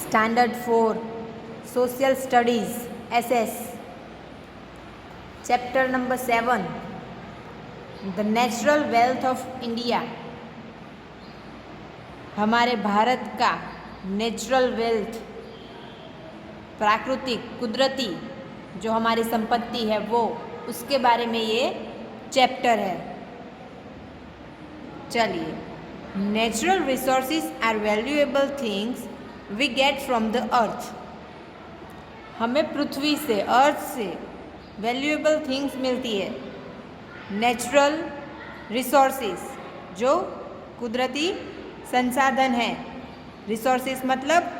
Standard 4 Social Studies SS Chapter number 7 The Natural Wealth of India। हमारे भारत का natural wealth, प्राकृतिक कुदरती जो हमारी संपत्ति है वो, उसके बारे में ये चैप्टर है। चलिए, natural resources are valuable things we get from the earth. हमें पृथ्वी से, अर्थ से वैल्यूएबल थिंग्स मिलती है। नेचुरल रिसोर्सेज जो कुदरती संसाधन है। रिसोर्सेज मतलब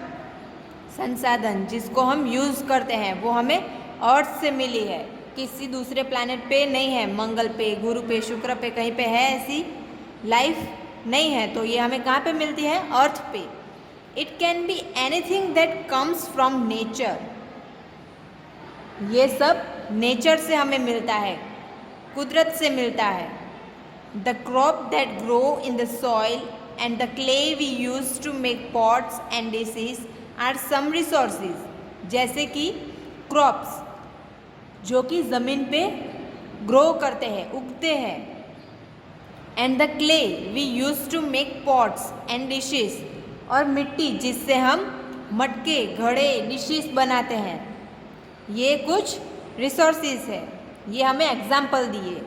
संसाधन जिसको हम यूज़ करते हैं, वो हमें अर्थ से मिली है, किसी दूसरे प्लैनेट पे नहीं है। मंगल पे, गुरु पे, शुक्र पे कहीं पे है ऐसी लाइफ नहीं है, तो ये हमें कहाँ पे मिलती है? अर्थ पे। It can be anything that comes from nature. ये सब नेचर से हमें मिलता है, कुदरत से मिलता है। The crop that grow in the soil and the clay we use to make pots and dishes are some resources. जैसे कि क्रॉप्स जो कि ज़मीन पे ग्रो करते हैं, उगते हैं। And the clay we use to make pots and dishes, और मिट्टी जिससे हम मटके, घड़े, डिशेस बनाते हैं। ये कुछ रिसोर्सेज है, ये हमें एग्जाम्पल दिए।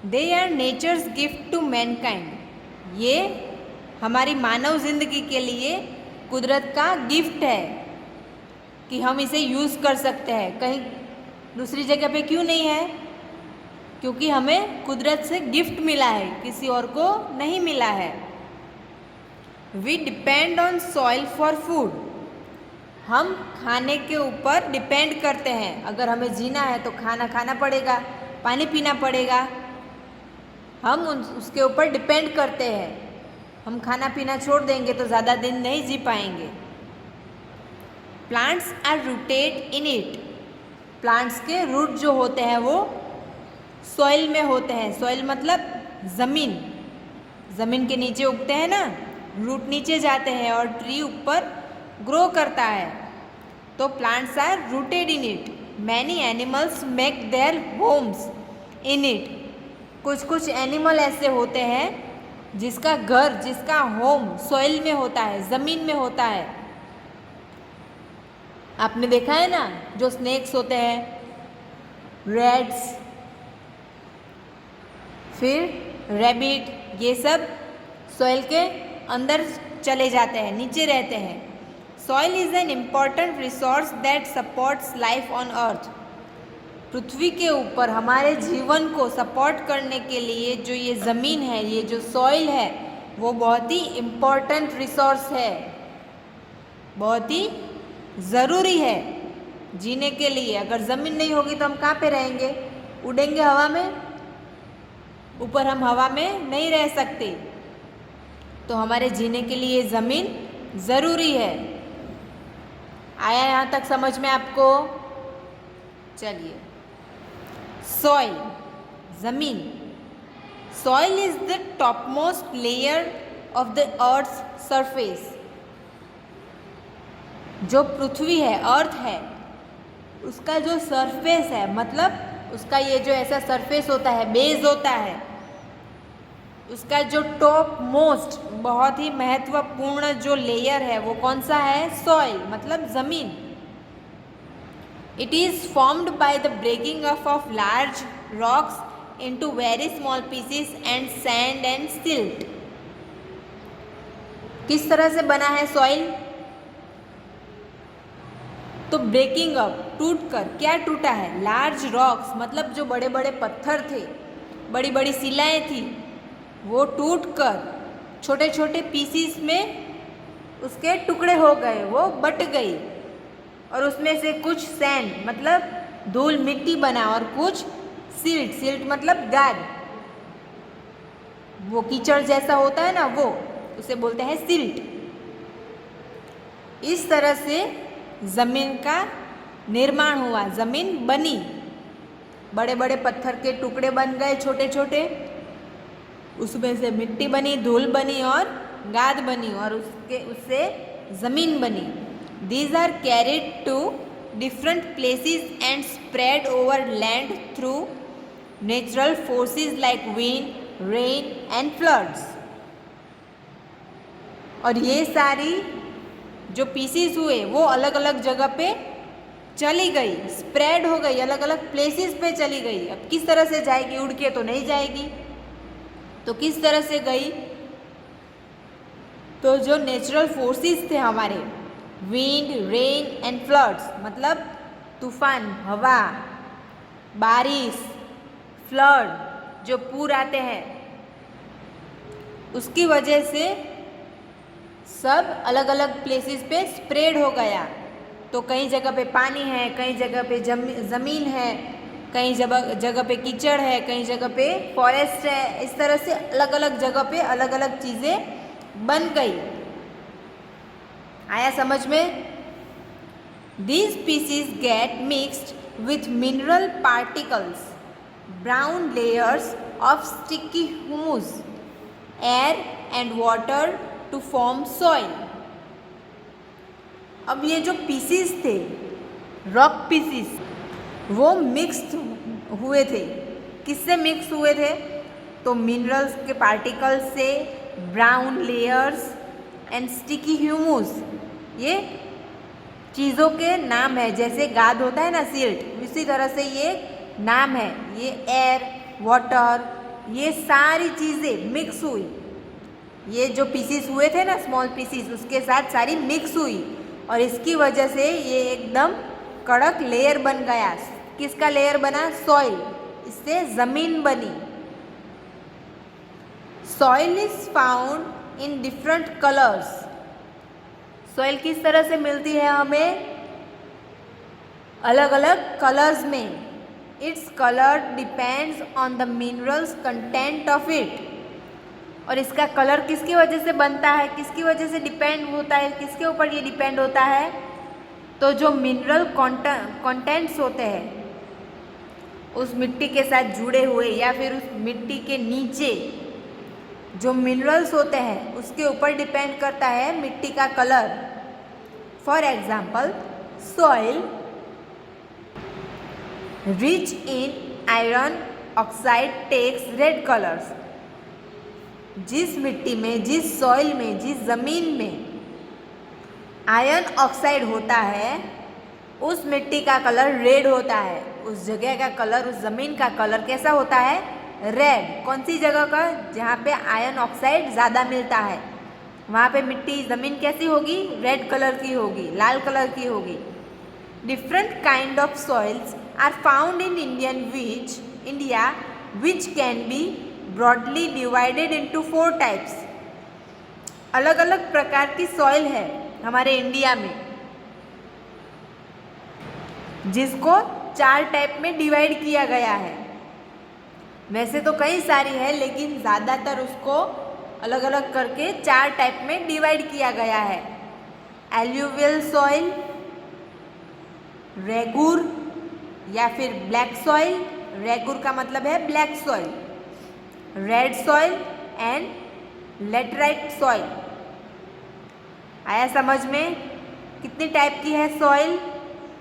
They are nature's gift to mankind. ये हमारी मानव जिंदगी के लिए कुदरत का गिफ्ट है कि हम इसे यूज़ कर सकते हैं। कहीं दूसरी जगह पे क्यों नहीं है? क्योंकि हमें कुदरत से गिफ्ट मिला है, किसी और को नहीं मिला है। We depend on soil for food. हम खाने के ऊपर डिपेंड करते हैं। अगर हमें जीना है तो खाना खाना पड़ेगा, पानी पीना पड़ेगा। हम उसके ऊपर डिपेंड करते हैं। हम खाना पीना छोड़ देंगे तो ज़्यादा दिन नहीं जी पाएंगे। Plants are rooted in it. Plants के रूट जो होते हैं वो सॉइल में होते हैं। सॉइल मतलब ज़मीन, ज़मीन के नीचे उगते हैं ना, रूट नीचे जाते हैं और ट्री ऊपर ग्रो करता है। तो plants are rooted in it. Many animals make their homes in it. कुछ कुछ एनिमल ऐसे होते हैं जिसका घर, जिसका होम सॉइल में होता है, ज़मीन में होता है। आपने देखा है ना, जो स्नेक्स होते हैं, रैट्स, फिर रैबिट, ये सब सॉइल के अंदर चले जाते हैं, नीचे रहते हैं। Soil is an important resource that supports life on earth. पृथ्वी के ऊपर हमारे जीवन को सपोर्ट करने के लिए जो ये ज़मीन है, ये जो सॉइल है, वो बहुत ही इम्पॉर्टेंट रिसोर्स है, बहुत ही ज़रूरी है जीने के लिए। अगर ज़मीन नहीं होगी तो हम कहाँ पे रहेंगे? उड़ेंगे हवा में? ऊपर हम हवा में नहीं रह सकते। तो हमारे जीने के लिए ज़मीन ज़रूरी है। आया यहाँ तक समझ में आपको? चलिए, सॉइल, ज़मीन। Soil is the topmost layer of the earth's surface. जो पृथ्वी है, अर्थ है, उसका जो सरफेस है, मतलब उसका ये जो ऐसा सरफेस होता है, बेस होता है, उसका जो टॉप मोस्ट बहुत ही महत्वपूर्ण जो लेयर है वो कौन सा है? सॉइल, मतलब ज़मीन। It is formed by the breaking of large rocks into very small pieces and sand and silt. किस तरह से बना है सॉइल? तो ब्रेकिंग अप, टूट कर। क्या टूटा है? लार्ज रॉक्स, मतलब जो बड़े बड़े पत्थर थे, बड़ी बड़ी शिलाएँ थी, वो टूट कर छोटे छोटे पीसीस में उसके टुकड़े हो गए, वो बट गई। और उसमें से कुछ सैंड मतलब धूल मिट्टी बना, और कुछ सिल्ट, सिल्ट मतलब गाद, वो कीचड़ जैसा होता है ना, वो उसे बोलते हैं सिल्ट। इस तरह से ज़मीन का निर्माण हुआ, ज़मीन बनी। बड़े बड़े पत्थर के टुकड़े बन गए छोटे छोटे, उसमें से मिट्टी बनी, धूल बनी और गाद बनी, और उससे ज़मीन बनी। These are carried to different places and spread over land through natural forces like wind, rain and floods. और ये सारी जो पीसीस हुए वो अलग अलग जगह पे चली गई, स्प्रेड हो गई, अलग अलग प्लेसेस पे चली गई. अब किस तरह से जाएगी? उड़ के तो नहीं जाएगी. तो किस तरह से गई? तो जो नेचुरल फोर्सेस थे हमारे, विंड, रेन एंड फ्लड्स, मतलब तूफान, हवा, बारिश, फ्लड, जो पूर आते हैं, उसकी वजह से सब अलग अलग प्लेसेस पे स्प्रेड हो गया. तो कई जगह पे पानी है, कई जगह पे ज़मीन है, कई जगह पे कीचड़ है, कई जगह पे फॉरेस्ट है. इस तरह से अलग अलग जगह पे अलग अलग चीज़ें बन गई. आया समझ में? These species get mixed with mineral particles, brown layers of sticky humus, air and water to form soil. अब ये जो पीसीस थे, रॉक पीसीस, वो मिक्स हुए थे. किससे मिक्स हुए थे? तो मिनरल्स के पार्टिकल्स से, brown layers and sticky humus, ये चीज़ों के नाम है. जैसे गाद होता है ना, सिल्ट, इसी तरह से ये नाम है. ये एयर, वाटर, ये सारी चीज़ें मिक्स हुई. ये जो पीसीस हुए थे ना, स्मॉल पीसीस, उसके साथ सारी मिक्स हुई और इसकी वजह से ये एकदम कड़क लेयर बन गया. किसका लेयर बना? सॉइल. इससे ज़मीन बनी. Soil is found in different colours. Soil किस तरह से मिलती है हमें? अलग अलग कलर्स में. Its colour depends on the minerals content of it. और इसका कलर किसकी वजह से बनता है? किसकी वजह से डिपेंड होता है? किसके ऊपर ये डिपेंड होता है? तो जो मिनरल कंटेंट्स होते हैं उस मिट्टी के साथ जुड़े हुए, या फिर उस मिट्टी के नीचे जो मिनरल्स होते हैं उसके ऊपर डिपेंड करता है मिट्टी का colour. For example, soil rich in iron oxide takes red colours. जिस मिट्टी में, जिस सॉइल में, जिस ज़मीन में आयरन ऑक्साइड होता है उस मिट्टी का कलर रेड होता है. उस जगह का कलर, उस ज़मीन का कलर कैसा होता है? रेड. कौन सी जगह का? जहाँ पे आयरन ऑक्साइड ज़्यादा मिलता है वहाँ पे मिट्टी, ज़मीन कैसी होगी? रेड कलर की होगी, लाल कलर की होगी. Different kind of soils are found in India which can be broadly divided into 4 types. अलग अलग प्रकार की सॉइल है हमारे इंडिया में, जिसको 4 टाइप में डिवाइड किया गया है. वैसे तो कई सारी है, लेकिन ज़्यादातर उसको अलग अलग करके 4 टाइप में डिवाइड किया गया है. एल्यूवियल सॉइल, रेगुर या फिर ब्लैक सॉइल. रेगुर का मतलब है black soil. Red soil and laterite soil. आया समझ में? कितनी टाइप की है सॉइल?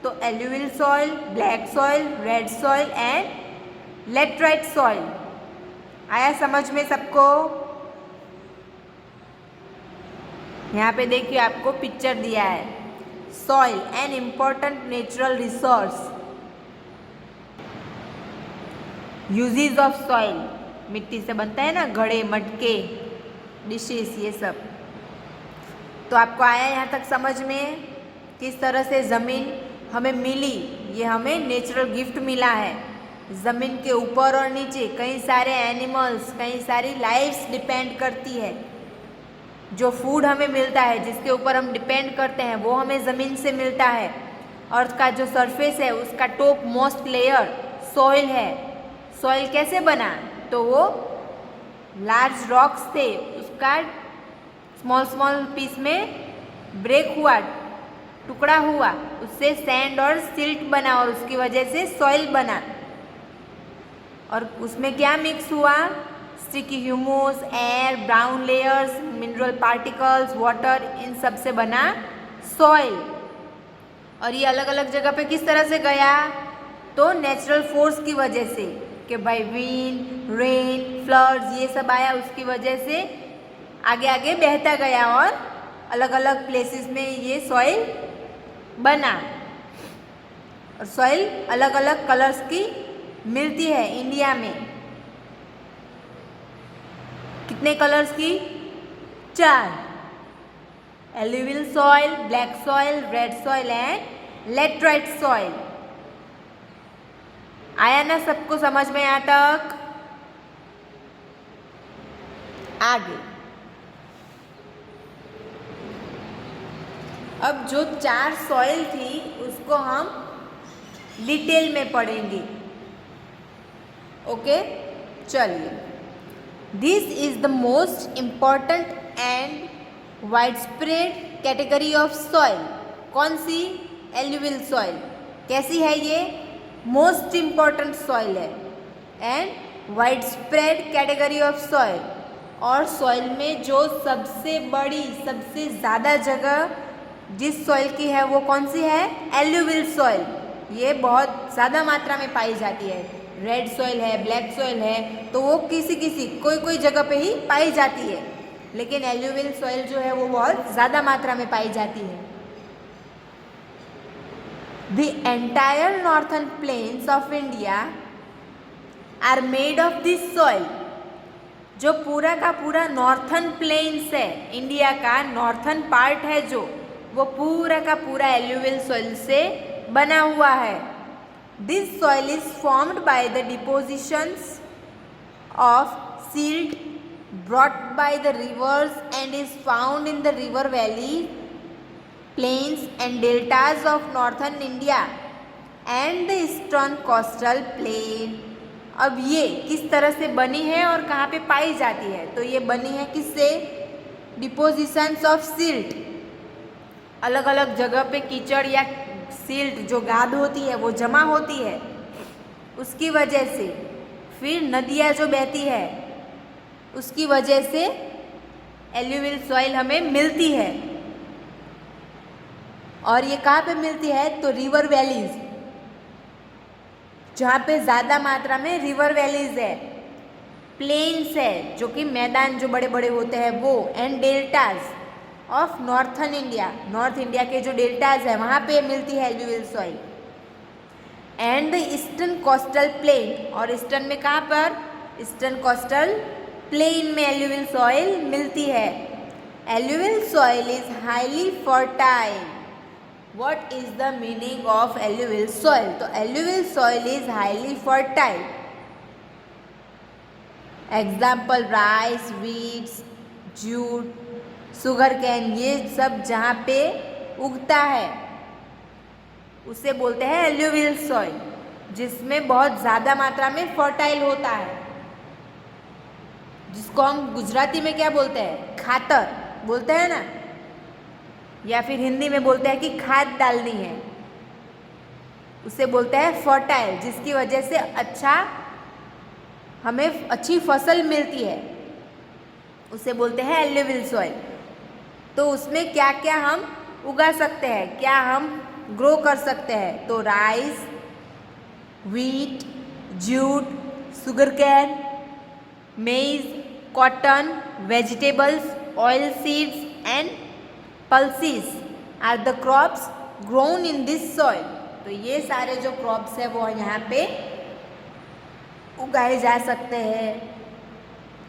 तो alluvial soil, black soil, red soil and laterite soil. आया समझ में सबको? यहाँ पे देखिए आपको पिक्चर दिया है. Soil an important natural resource. Uses of soil. मिट्टी से बनता है ना, घड़े, मटके, डिशेस, ये सब. तो आपको आया यहाँ तक समझ में? किस तरह से ज़मीन हमें मिली? ये हमें नेचुरल गिफ्ट मिला है. ज़मीन के ऊपर और नीचे कई सारे एनिमल्स, कई सारी लाइफ्स डिपेंड करती है. जो फूड हमें मिलता है, जिसके ऊपर हम डिपेंड करते हैं, वो हमें ज़मीन से मिलता है. अर्थ का जो सरफेस है उसका टॉप मोस्ट लेयर सॉइल है. सॉइल कैसे बना? तो वो लार्ज रॉक्स थे, उसका स्मॉल स्मॉल पीस में ब्रेक हुआ, टुकड़ा हुआ, उससे सैंड और सिल्ट बना और उसकी वजह से सॉइल बना. और उसमें क्या मिक्स हुआ? Sticky humus, air, brown layers, mineral particles, water, इन सब से बना सॉइल. और ये अलग अलग जगह पे किस तरह से गया, तो नेचुरल फोर्स की वजह से, कि भाई विंड, रेन, फ्लड्स ये सब आया, उसकी वजह से आगे आगे बहता गया और अलग अलग प्लेसेस में ये सॉइल बना। और सॉइल अलग अलग कलर्स की मिलती है इंडिया में। कितने कलर्स की? 4। Alluvial soil, black soil, red soil and laterite soil. आया ना सबको समझ में यहाँ तक? आगे अब जो 4 सॉइल थी उसको हम डिटेल में पढ़ेंगे। ओके, चलिए। This is the most important and wide spread category of soil. कौन सी? Alluvial soil. कैसी है ये? मोस्ट इम्पॉर्टेंट सॉइल है and wide spread category of soil. और सॉइल में जो सबसे बड़ी, सबसे ज़्यादा जगह जिस सॉइल की है वो कौन सी है? Alluvial soil. ये बहुत ज़्यादा मात्रा में पाई जाती है। रेड सॉइल है, ब्लैक सॉइल है, तो वो कोई कोई जगह पे ही पाई जाती है, लेकिन एल्यूवियल सॉइल जो है वो बहुत ज़्यादा मात्रा में पाई जाती है। The entire northern plains of India are made of this soil। जो पूरा का पूरा नॉर्थन प्लेन्स है, इंडिया का नॉर्थन पार्ट है जो, वो पूरा का पूरा एल्यूवियल सॉइल से बना हुआ है। This soil is formed by the depositions of silt brought by the rivers and is found in the river valley, plains and deltas of northern India and the eastern coastal plain। अब ये किस तरह से बनी है और कहाँ पे पाई जाती है? तो ये बनी है किससे? Depositions of silt. अलग अलग जगह पे कीचड़ या सिल्ट जो गाद होती है वो जमा होती है, उसकी वजह से। फिर नदियाँ जो बहती है उसकी वजह से एल्यूवियल सॉइल हमें मिलती है। और ये कहाँ पे मिलती है? तो रिवर वैलीज, जहाँ पे ज़्यादा मात्रा में रिवर वैलीज है, प्लेन्स है जो कि मैदान जो बड़े बड़े होते हैं वो, and deltas of northern India, north India के जो डेल्टाज है वहाँ पे मिलती है alluvial soil. And the eastern coastal plain, और ईस्टर्न में कहाँ पर? ईस्टर्न कोस्टल प्लेन में एल्यूवियल सॉइल मिलती है। Alluvial soil is highly fertile. What is the meaning of alluvial soil? तो alluvial soil is highly fertile. Example rice, wheat, jute, sugarcane, ये सब जहाँ पे उगता है उसे बोलते हैं alluvial soil, जिसमें बहुत ज़्यादा मात्रा में फर्टाइल होता है, जिसको हम गुजराती में क्या बोलते हैं? खातर बोलते हैं ना, या फिर हिंदी में बोलते हैं कि खाद डालनी है, उसे बोलते हैं फर्टाइल, जिसकी वजह से हमें अच्छी फसल मिलती है, उसे बोलते हैं एल्यूवियल सॉइल। तो उसमें क्या क्या हम उगा सकते हैं, क्या हम ग्रो कर सकते हैं? तो rice, wheat, jute, sugarcane, maize, cotton, vegetables, oil seeds and pulses are the crops grown in this soil. तो ये सारे जो क्रॉप्स है वो यहाँ पे उगाए जा सकते हैं।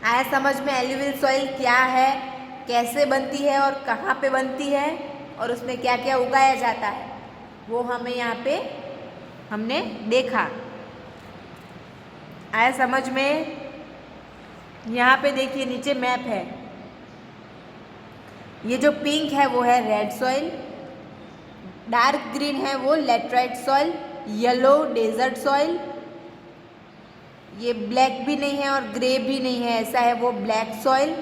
आया समझ में एल्यूवियल सॉइल क्या है, कैसे बनती है और कहाँ पे बनती है और उसमें क्या क्या उगाया जाता है, वो हमें यहाँ पे हमने देखा। आया समझ में? यहाँ पे देखिए नीचे मैप है, ये जो पिंक है वो है रेड सॉइल, डार्क ग्रीन है वो laterite soil, yellow desert soil, ये ब्लैक भी नहीं है और ग्रे भी नहीं है, ऐसा है वो black soil,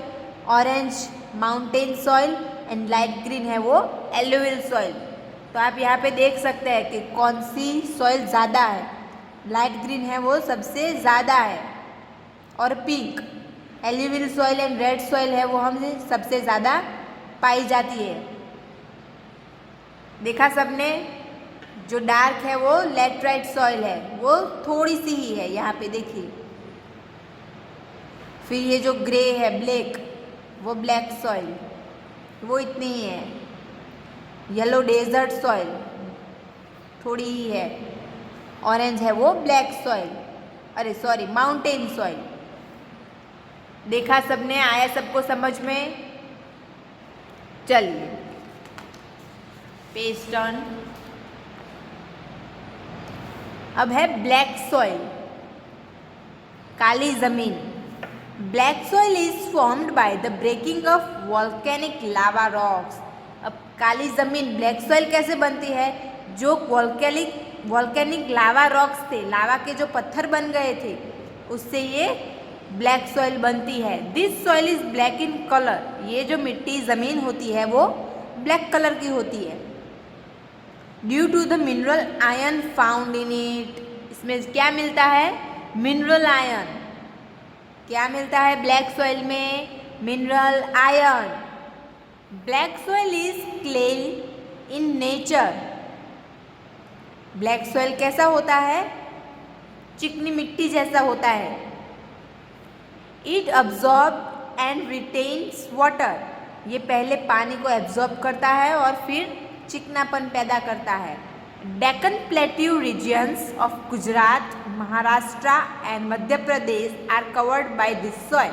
orange mountain soil and light green है वो एल्यूवियल सॉइल। तो आप यहाँ पे देख सकते हैं कि कौन सी सॉइल ज़्यादा है। लाइट ग्रीन है वो सबसे ज़्यादा है और pink alluvial soil and red soil है वो हमसे सबसे ज़्यादा पाई जाती है। देखा सबने? जो डार्क है वो लैटराइट सॉइल है, वो थोड़ी सी ही है यहाँ पे देखिए। फिर ये जो ग्रे है ब्लैक, वो ब्लैक सॉइल, वो इतनी ही है। येलो डेजर्ट सॉइल थोड़ी ही है। ऑरेंज है वो ब्लैक सॉइल, अरे सॉरी माउंटेन सॉइल। देखा सबने, आया सबको समझ में? चलिए पेज टर्न। अब है ब्लैक सॉइल, काली जमीन। Black soil is formed by the breaking of volcanic lava rocks. अब काली जमीन ब्लैक सॉइल कैसे बनती है? जो वॉल्केनिक लावा रॉक्स थे, लावा के जो पत्थर बन गए थे, उससे ये ब्लैक सॉइल बनती है। This soil is black in colour. ये जो मिट्टी ज़मीन होती है वो ब्लैक कलर की होती है। Due to the mineral ion found in it. इसमें क्या मिलता है? Mineral ion. क्या मिलता है ब्लैक सॉइल में? Mineral ion. Black soil is clay in nature. Black soil कैसा होता है? चिकनी मिट्टी जैसा होता है। It absorb and retains water. ये पहले पानी को एब्जॉर्ब करता है और फिर चिकनापन पैदा करता है। Deccan plateau regions of Gujarat, Maharashtra and Madhya Pradesh are covered by this soil.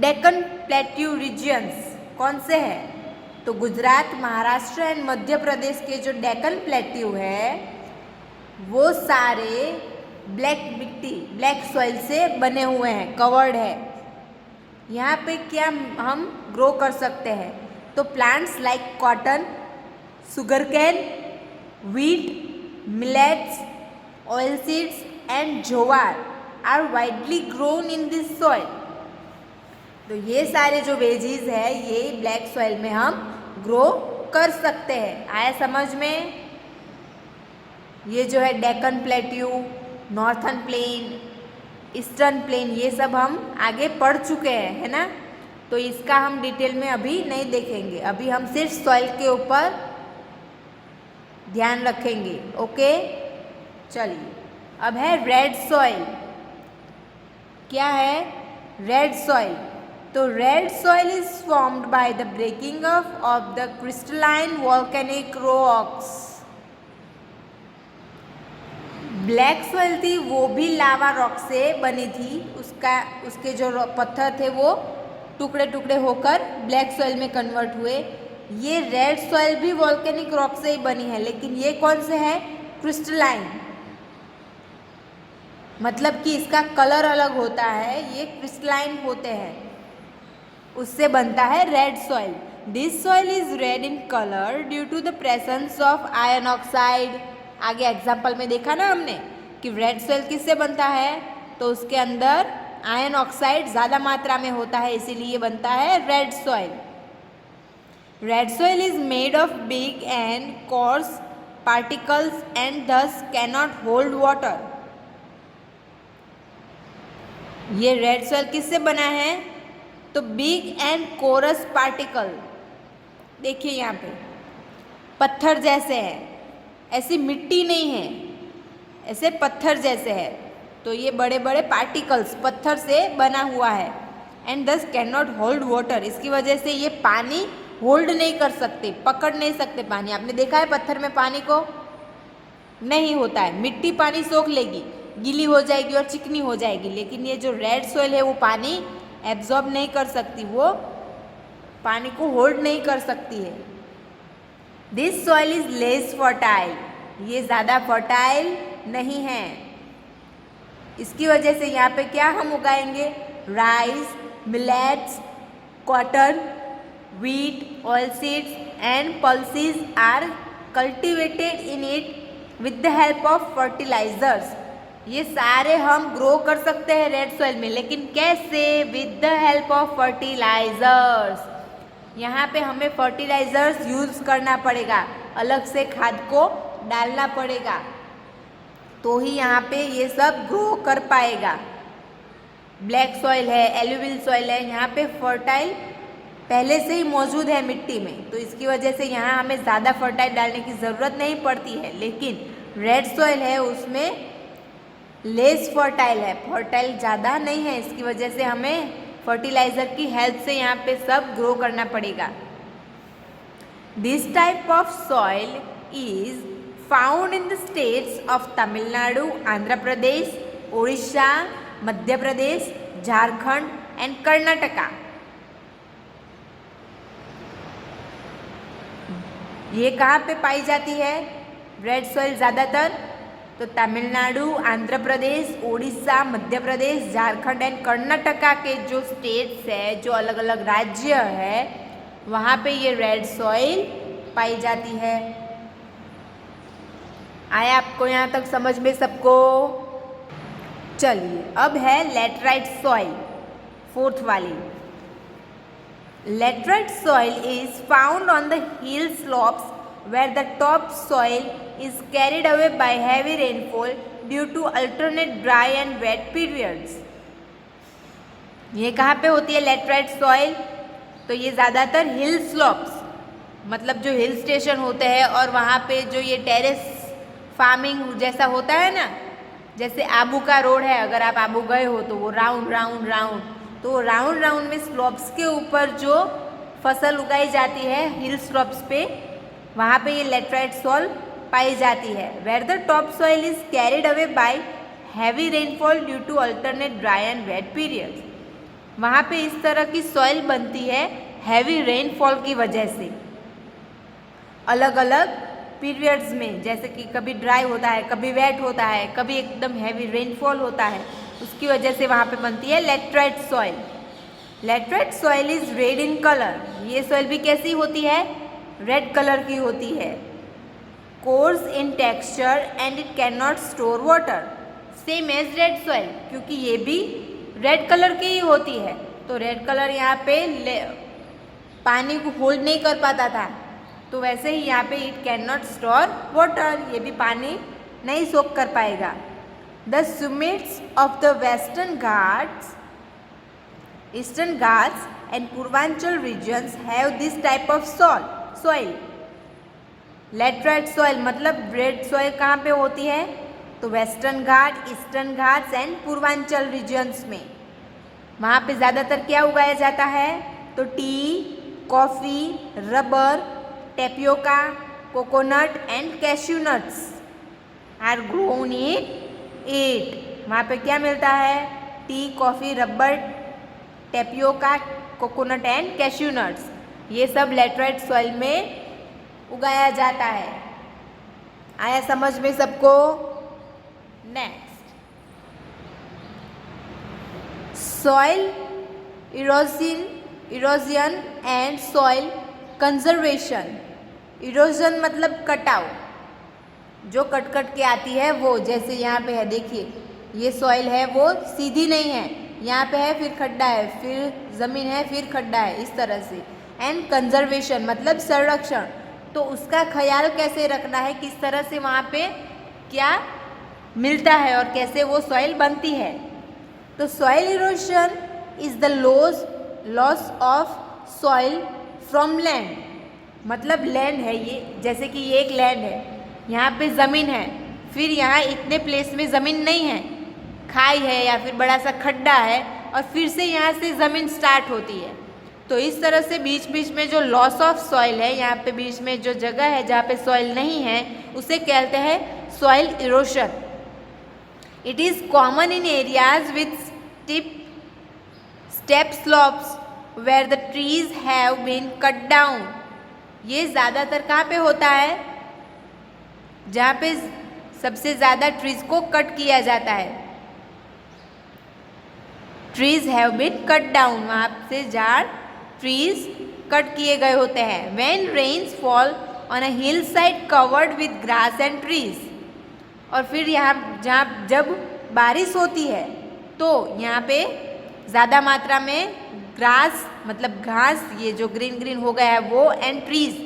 Deccan plateau regions कौन से हैं? तो गुजरात, महाराष्ट्र एंड मध्य प्रदेश के जो डेक्कन प्लेट्यू है वो सारे ब्लैक मिट्टी, ब्लैक सॉइल से बने हुए हैं, कवर्ड है। यहाँ पे क्या हम ग्रो कर सकते हैं? तो plants like cotton, sugarcane, wheat, millets, oil seeds and jowar are widely grown in this soil. तो ये सारे जो वेजीज है ये ब्लैक सॉइल में हम ग्रो कर सकते हैं। आया समझ में? ये जो है Deccan plateau, northern plain, eastern plain, ये सब हम आगे पढ़ चुके हैं, है ना? तो इसका हम डिटेल में अभी नहीं देखेंगे। अभी हम सिर्फ सॉइल के ऊपर ध्यान रखेंगे। ओके, चलिए। अब है रेड सॉइल। क्या है? Red soil. तो red soil is formed by the breaking of the crystalline volcanic rocks. Black soil थी वो भी लावा रॉक से बनी थी। उसके जो पत्थर थे वो टुकड़े टुकड़े होकर ब्लैक सॉइल में कन्वर्ट हुए। ये रेड सॉइल भी वॉल्केनिक रॉक से ही बनी है, लेकिन ये कौन से है? क्रिस्टलाइन। मतलब कि इसका कलर अलग होता है, ये क्रिस्टलाइन होते हैं, उससे बनता है red soil. This soil is red in colour due to the presence of iron oxide. आगे एग्जाम्पल में देखा ना हमने कि रेड सॉइल किससे बनता है? तो उसके अंदर आयरन ऑक्साइड ज़्यादा मात्रा में होता है, इसीलिए बनता है red soil. Red soil is made of big and course particles and thus cannot hold water. ये रेड सॉइल किससे बना है? तो बिग एंड कोरस पार्टिकल, देखिए यहाँ पे पत्थर जैसे है, ऐसी मिट्टी नहीं है, ऐसे पत्थर जैसे है। तो ये बड़े बड़े पार्टिकल्स पत्थर से बना हुआ है। एंड दस कैन नॉट होल्ड वाटर। इसकी वजह से ये पानी होल्ड नहीं कर सकते, पकड़ नहीं सकते पानी। आपने देखा है पत्थर में पानी को? नहीं होता है। मिट्टी पानी सोख लेगी, गीली हो जाएगी और चिकनी हो जाएगी, लेकिन ये जो रेड सॉइल है वो पानी एब्जॉर्ब नहीं कर सकती, वो पानी को होल्ड नहीं कर सकती है। This soil is less fertile. ये ज़्यादा फर्टाइल नहीं है। इसकी वजह से यहाँ पे क्या हम उगाएंगे? Rice, millets, cotton, wheat, oilseeds and pulses are cultivated in it with the help of fertilizers. ये सारे हम ग्रो कर सकते हैं रेड सॉइल में, लेकिन कैसे? With the help of fertilisers. यहाँ पे हमें फर्टिलाइजर्स यूज़ करना पड़ेगा, अलग से खाद को डालना पड़ेगा, तो ही यहाँ पे ये सब ग्रो कर पाएगा। ब्लैक सॉइल है, एलुवियल सॉइल है, यहाँ पे फर्टाइल पहले से ही मौजूद है मिट्टी में, तो इसकी वजह से यहाँ हमें ज़्यादा फर्टाइल डालने की ज़रूरत नहीं पड़ती है। लेकिन रेड सॉइल है उसमें लेस फर्टाइल है, फर्टाइल ज़्यादा नहीं है, इसकी वजह से हमें फर्टिलाइज़र की हेल्प से यहाँ पे सब ग्रो करना पड़ेगा। This type of soil is found in the states of Tamil Nadu, Andhra Pradesh, Orissa, Madhya Pradesh, Jharkhand and Karnataka. ये कहाँ पे पाई जाती है रेड सॉइल ज़्यादातर? तो तमिलनाडु, आंध्र प्रदेश, उड़ीसा, मध्य प्रदेश, झारखंड एंड कर्नाटका के जो स्टेट्स है, जो अलग अलग राज्य है, वहाँ पे ये रेड सॉइल पाई जाती है। आया आपको यहाँ तक समझ में सबको? चलिए अब है लैटराइट सॉइल, फोर्थ वाली। Laterite soil is found on the hill slopes where the top soil is carried away by heavy rainfall due to alternate dry and wet periods. ये कहाँ पे होती है लेटराइट सॉइल? तो ये ज़्यादातर हिल स्लॉप्स, मतलब जो हिल स्टेशन होते हैं और वहाँ पे जो ये टेरेस फार्मिंग जैसा होता है ना, जैसे आबू का रोड है, अगर आप आबू गए हो तो वो राउंड राउंड राउंड, तो राउंड राउंड में स्लॉप्स के ऊपर जो फसल उगाई जाती है हिल स्लॉप्स पे, वहाँ पे ये लेटराइट सॉइल पाई जाती है। Where the top soil is carried away by heavy rainfall due to alternate dry and wet periods. वहाँ पे इस तरह की सॉइल बनती है हैवी रेनफॉल की वजह से, अलग अलग पीरियड्स में, जैसे कि कभी ड्राई होता है, कभी वेट होता है, कभी एकदम हैवी रेनफॉल होता है, उसकी वजह से वहाँ पे बनती है laterite soil. Laterite soil is red in colour. ये सॉइल भी कैसी होती है? रेड कलर की होती है। Coarse in texture and it can not store water, same as red soil, क्योंकि ये भी रेड कलर की ही होती है। तो रेड कलर यहाँ पे पानी को होल्ड नहीं कर पाता था, तो वैसे ही यहाँ पे it can not store water, ये भी पानी नहीं सोख कर पाएगा। The summits of the Western Ghats, Eastern Ghats and Purvanchal regions have this type of soil. Laterite soil मतलब रेड सॉइल कहाँ पे होती है? तो western Ghat, eastern Ghats and Purvanchal regions में। वहाँ पे ज़्यादातर क्या उगाया जाता है? तो tea, coffee, rubber, tapioca, coconut and cashew nuts are grown in it. वहाँ पे क्या मिलता है? Tea, coffee, rubber, tapioca, coconut and cashew nuts, ये सब लेटराइट सॉइल में उगाया जाता है। आया समझ में सबको? Next, soil erosion and soil conservation. Erosion मतलब कटाव, जो कट कट के आती है वो, जैसे यहाँ पे है, देखिए ये सॉइल है वो सीधी नहीं है, यहाँ पे है फिर खड्डा है, फिर ज़मीन है फिर खड्डा है, इस तरह से। एंड कंजर्वेशन मतलब संरक्षण, तो उसका ख्याल कैसे रखना है, किस तरह से वहाँ पे क्या मिलता है और कैसे वो सॉइल बनती है। तो soil erosion is the loss of soil from land, मतलब लैंड है ये, जैसे कि ये एक लैंड है, यहाँ पे ज़मीन है, फिर यहाँ इतने प्लेस में ज़मीन नहीं है, खाई है या फिर बड़ा सा खड्डा है, और फिर से यहाँ से ज़मीन स्टार्ट होती है। तो इस तरह से बीच बीच में जो लॉस ऑफ सॉइल है, यहाँ पे बीच में जो जगह है जहाँ पे सॉइल नहीं है, उसे कहते हैं soil erosion. It is common in areas with steep slopes where the trees have been cut down. ये ज़्यादातर कहाँ पे होता है? जहाँ पे सबसे ज़्यादा ट्रीज को कट किया जाता है। Trees have been cut down, वहाँ से जहाँ ट्रीज कट किए गए होते हैं। When rains fall on a hill side covered with grass and trees. और फिर यहाँ जहाँ जब बारिश होती है तो यहाँ पे ज़्यादा मात्रा में ग्रास मतलब घास, ये जो ग्रीन ग्रीन हो गया है वो, एंड ट्रीज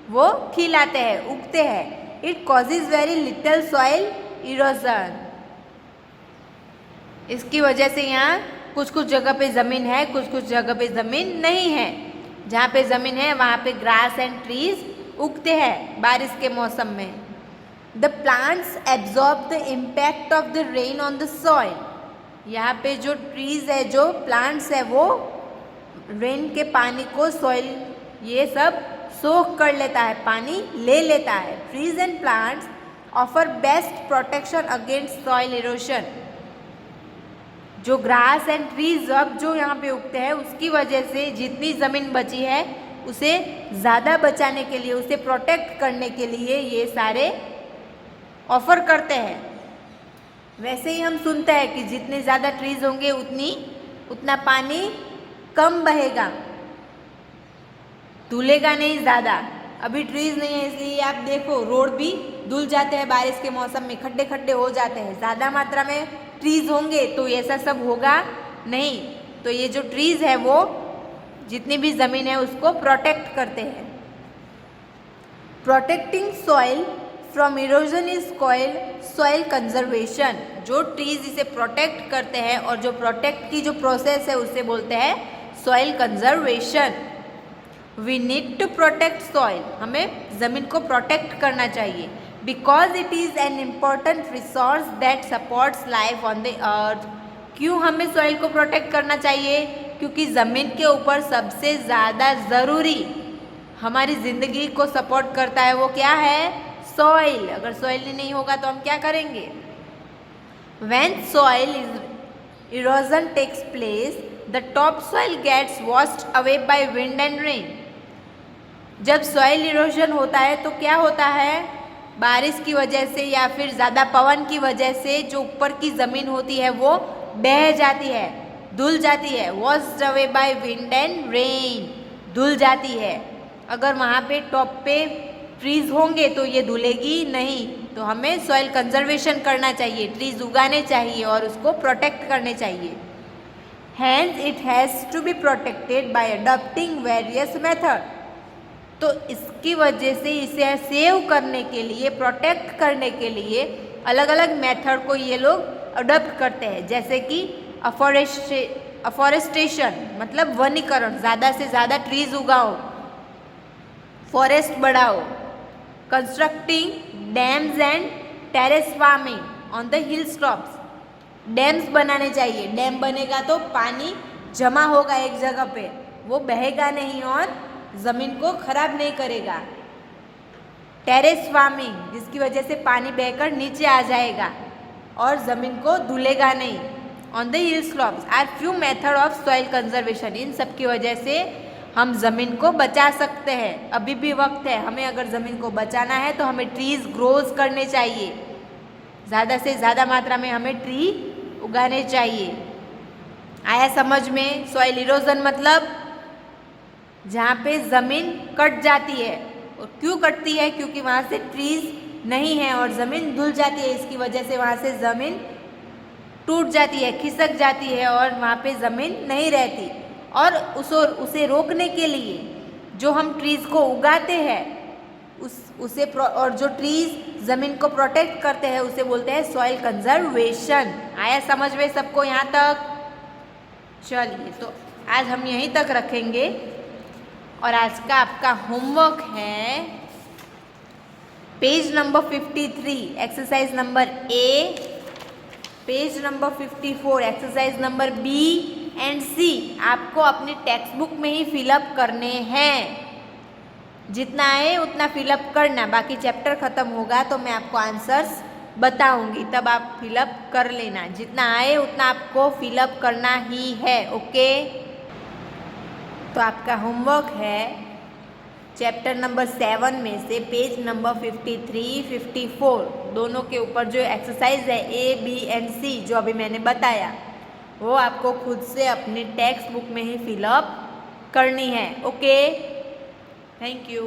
वो खिलाते हैं, उगते हैं। It causes very little soil erosion. इसकी वजह से यहाँ कुछ कुछ जगह पे ज़मीन है, कुछ कुछ जगह पे ज़मीन नहीं है, जहाँ पे ज़मीन है वहाँ पे ग्रास एंड ट्रीज उगते हैं बारिश के मौसम में। The plants absorb the impact of the rain on the soil. यहाँ पे जो ट्रीज है, जो प्लांट्स है, वो रेन के पानी को सॉइल ये सब सोख कर लेता है, पानी ले लेता है। Trees and plants offer best protection against soil erosion. जो ग्रास एंड ट्रीज अब जो यहाँ पे उगते हैं उसकी वजह से जितनी ज़मीन बची है उसे ज़्यादा बचाने के लिए, उसे प्रोटेक्ट करने के लिए ये सारे ऑफर करते हैं। वैसे ही हम सुनते हैं कि जितने ज़्यादा ट्रीज होंगे उतना पानी कम बहेगा, धुलेगा नहीं ज़्यादा। अभी ट्रीज नहीं है इसलिए आप देखो रोड भी धुल जाते हैं बारिश के मौसम में, खड्डे खड्डे हो जाते हैं। ज़्यादा मात्रा में ट्रीज होंगे तो ऐसा सब होगा नहीं। तो ये जो ट्रीज है वो जितनी भी ज़मीन है उसको प्रोटेक्ट करते हैं। Protecting soil from erosion is called soil conservation. जो ट्रीज इसे प्रोटेक्ट करते हैं और जो प्रोटेक्ट की जो प्रोसेस है उसे बोलते हैं soil conservation. We need to protect soil. हमें ज़मीन को प्रोटेक्ट करना चाहिए because it is an important resource that supports life on the earth. क्यों हमें सॉइल को प्रोटेक्ट करना चाहिए? क्योंकि ज़मीन के ऊपर सबसे ज़्यादा ज़रूरी हमारी ज़िंदगी को सपोर्ट करता है वो क्या है? सॉइल। अगर सॉइल ही नहीं होगा तो हम क्या करेंगे? When soil erosion takes place the top soil gets washed away by wind and rain. जब सॉइल इरोजन होता है तो क्या होता है? बारिश की वजह से या फिर ज़्यादा पवन की वजह से जो ऊपर की ज़मीन होती है वो बह जाती है, धुल जाती है। Washed away by wind and rain, धुल जाती है। अगर वहाँ पे टॉप पे ट्रीज होंगे तो ये धुलेगी नहीं। तो हमें सॉइल कंजर्वेशन करना चाहिए, ट्रीज उगाने चाहिए और उसको प्रोटेक्ट करने चाहिए। Hence it has to be protected by adopting various method। तो इसकी वजह से इसे सेव करने के लिए, प्रोटेक्ट करने के लिए अलग अलग मेथड को ये लोग अडॉप्ट करते हैं। जैसे कि अफॉरेस्टेशन मतलब वनीकरण, ज़्यादा से ज़्यादा ट्रीज उगाओ, फॉरेस्ट बढ़ाओ। Constructing dams and terrace farming on the hill tops. Dams बनाने चाहिए, डैम बनेगा तो पानी जमा होगा एक जगह पे, वो बहेगा नहीं और ज़मीन को खराब नहीं करेगा। टेरेस फार्मिंग जिसकी वजह से पानी बहकर नीचे आ जाएगा और ज़मीन को धुलेगा नहीं। On the hill slopes are few method of soil conservation. इन सब की वजह से हम ज़मीन को बचा सकते हैं। अभी भी वक्त है, हमें अगर ज़मीन को बचाना है तो हमें ट्रीज ग्रोज करने चाहिए, ज़्यादा से ज़्यादा मात्रा में हमें ट्री उगाने चाहिए। आया समझ में? सॉइल इरोजन मतलब जहाँ पे ज़मीन कट जाती है। और क्यों कटती है? क्योंकि वहाँ से ट्रीज नहीं है और ज़मीन धुल जाती है। इसकी वजह से वहाँ से ज़मीन टूट जाती है, खिसक जाती है और वहाँ पे ज़मीन नहीं रहती। और उसे रोकने के लिए जो हम ट्रीज़ को उगाते हैं उसे और जो ट्रीज़ ज़मीन को प्रोटेक्ट करते हैं उसे बोलते हैं सॉइल कंजर्वेशन। आया समझ में सबको यहाँ तक? चलिए तो आज हम यहीं तक रखेंगे और आज का आपका होमवर्क है page number 53 exercise number A, page number 54 exercise number B and C. आपको अपनी टेक्स्ट बुक में ही फिलअप करने हैं। जितना आए उतना फिलअप करना, बाकी चैप्टर ख़त्म होगा तो मैं आपको आंसर्स बताऊंगी, तब आप फिलअप कर लेना। जितना आए उतना आपको फिलअप करना ही है। ओके, तो आपका होमवर्क है चैप्टर नंबर 7 में से पेज नंबर 53, 54 दोनों के ऊपर जो एक्सरसाइज है ए, बी एंड सी जो अभी मैंने बताया वो आपको खुद से अपनी टेक्स्ट बुक में ही फिलअप करनी है। Okay, thank you.